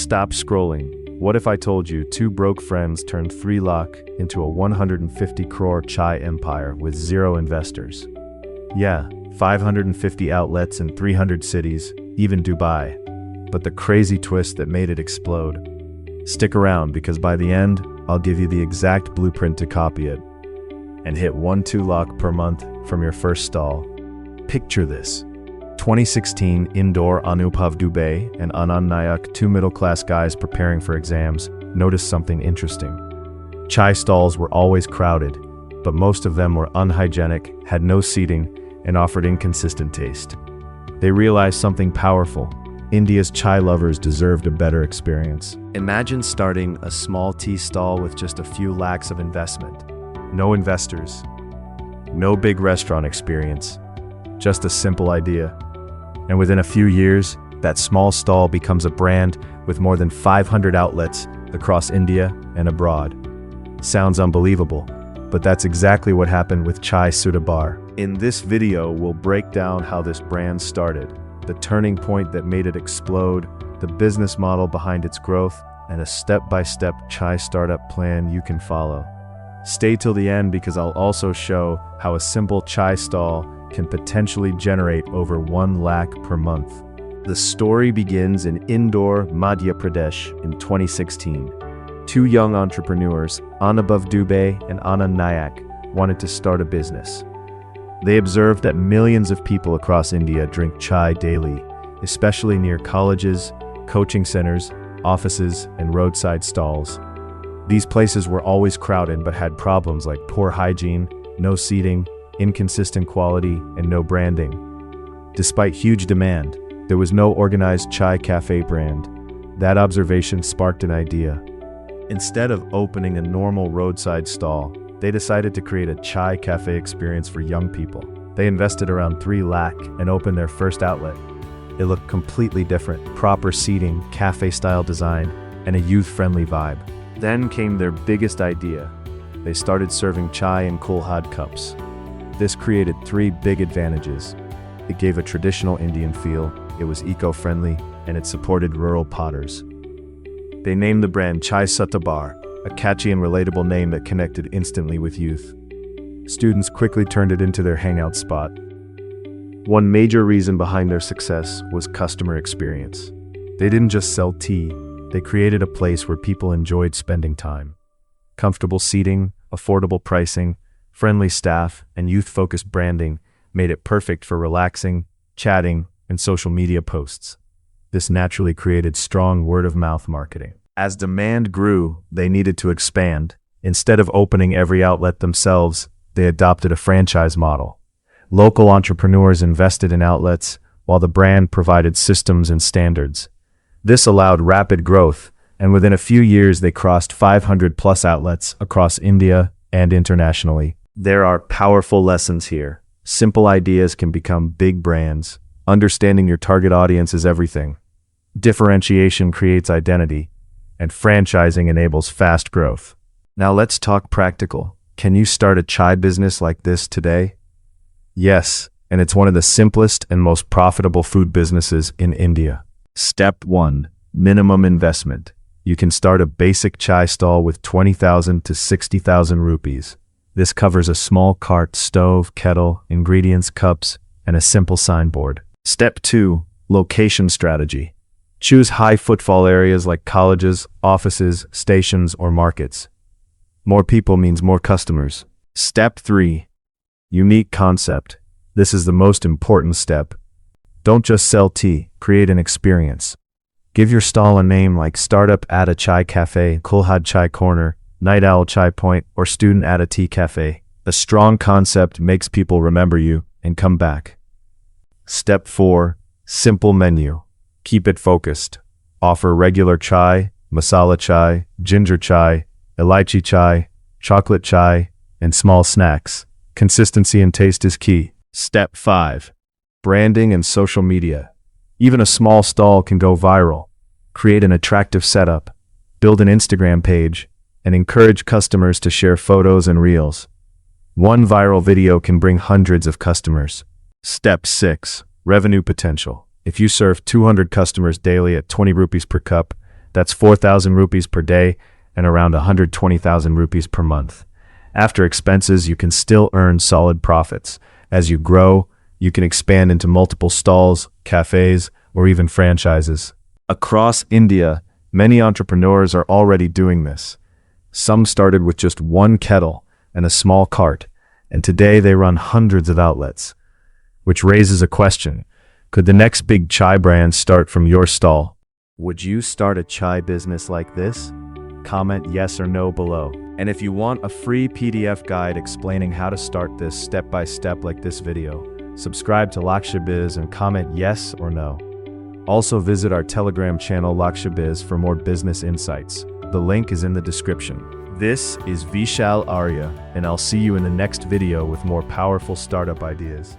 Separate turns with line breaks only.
Stop scrolling. What if I told you two broke friends turned 3 lakh into a 150 crore chai empire with 0 investors? Yeah, 550 outlets in 300 cities, even Dubai. But the crazy twist that made it explode. Stick around because by the end, I'll give you the exact blueprint to copy it and hit 1-2 lakh per month from your first stall. Picture this. 2016 indoor Anubhav Dubey and Anand Nayak, two middle-class guys preparing for exams, noticed something interesting. Chai stalls were always crowded, but most of them were unhygienic, had no seating, and offered inconsistent taste. They realized something powerful. India's chai lovers deserved a better experience. Imagine starting a small tea stall with just a few lakhs of investment. No investors, no big restaurant experience, just a simple idea. And within a few years, that small stall becomes a brand with more than 500 outlets across India and abroad. Sounds unbelievable, but that's exactly what happened with Chai Sudha Bar. In this video, we'll break down how this brand started, the turning point that made it explode, the business model behind its growth, and a step-by-step chai startup plan you can follow. Stay till the end because I'll also show how a simple chai stall can potentially generate over 1 lakh per month. The story begins in Indore, Madhya Pradesh in 2016. Two young entrepreneurs, Anubhav Dubey and Anand Nayak, wanted to start a business. They observed that millions of people across India drink chai daily, especially near colleges, coaching centers, offices, and roadside stalls. These places were always crowded but had problems like poor hygiene, no seating, inconsistent quality, and no branding. Despite huge demand, there was no organized chai cafe brand. That observation sparked an idea. Instead of opening a normal roadside stall, they decided to create a chai cafe experience for young people. They invested around 3 lakh and opened their first outlet. It looked completely different, proper seating, cafe-style design, and a youth-friendly vibe. Then came their biggest idea. They started serving chai in kulhad cups. This created 3 big advantages. It gave a traditional Indian feel, it was eco-friendly, and it supported rural potters. They named the brand Chai Sudha Bar, a catchy and relatable name that connected instantly with youth. Students quickly turned it into their hangout spot. One major reason behind their success was customer experience. They didn't just sell tea, they created a place where people enjoyed spending time. Comfortable seating, affordable pricing, friendly staff, and youth-focused branding made it perfect for relaxing, chatting, and social media posts. This naturally created strong word-of-mouth marketing. As demand grew, they needed to expand. Instead of opening every outlet themselves, they adopted a franchise model. Local entrepreneurs invested in outlets, while the brand provided systems and standards. This allowed rapid growth, and within a few years they crossed 500+ outlets across India and internationally. There are powerful lessons here. Simple ideas can become big brands. Understanding your target audience is everything. Differentiation creates identity, and franchising enables fast growth. Now let's talk practical. Can you start a chai business like this today? Yes, and it's one of the simplest and most profitable food businesses in India. Step 1. Minimum investment. You can start a basic chai stall with 20,000 to 60,000 rupees. This covers a small cart, stove, kettle, ingredients, cups, and a simple signboard. Step 2. Location strategy. Choose high footfall areas like colleges, offices, stations, or markets. More people means more customers. Step 3. Unique concept. This is the most important step. Don't just sell tea, create an experience. Give your stall a name like Startup at a Chai Cafe, Kulhad Chai Corner, Night Owl Chai Point, or Student at a Tea Cafe. A strong concept makes people remember you and come back. Step 4. Simple menu. Keep it focused. Offer regular chai, masala chai, ginger chai, elaichi chai, chocolate chai, and small snacks. Consistency and taste is key. Step 5. Branding and social media. Even a small stall can go viral. Create an attractive setup, build an Instagram page, and encourage customers to share photos and reels. One viral video can bring hundreds of customers. Step 6. Revenue potential. If you serve 200 customers daily at 20 rupees per cup, That's 4,000 rupees per day and around 120,000 rupees per month. After expenses, you can still earn solid profits. As you grow, you can expand into multiple stalls, cafes, or even franchises. Across India, many entrepreneurs are already doing this. Some started with just one kettle and a small cart, and today they run hundreds of outlets. Which raises a question. Could the next big chai brand start from your stall? Would you start a chai business like this? Comment yes or no below. And if you want a free PDF guide explaining how to start this step by step like this video, subscribe to Lakh Biz and comment yes or no. Also visit our Telegram channel Lakh Biz for more business insights. The link is in the description. This is Vishal Arya, and I'll see you in the next video with more powerful startup ideas.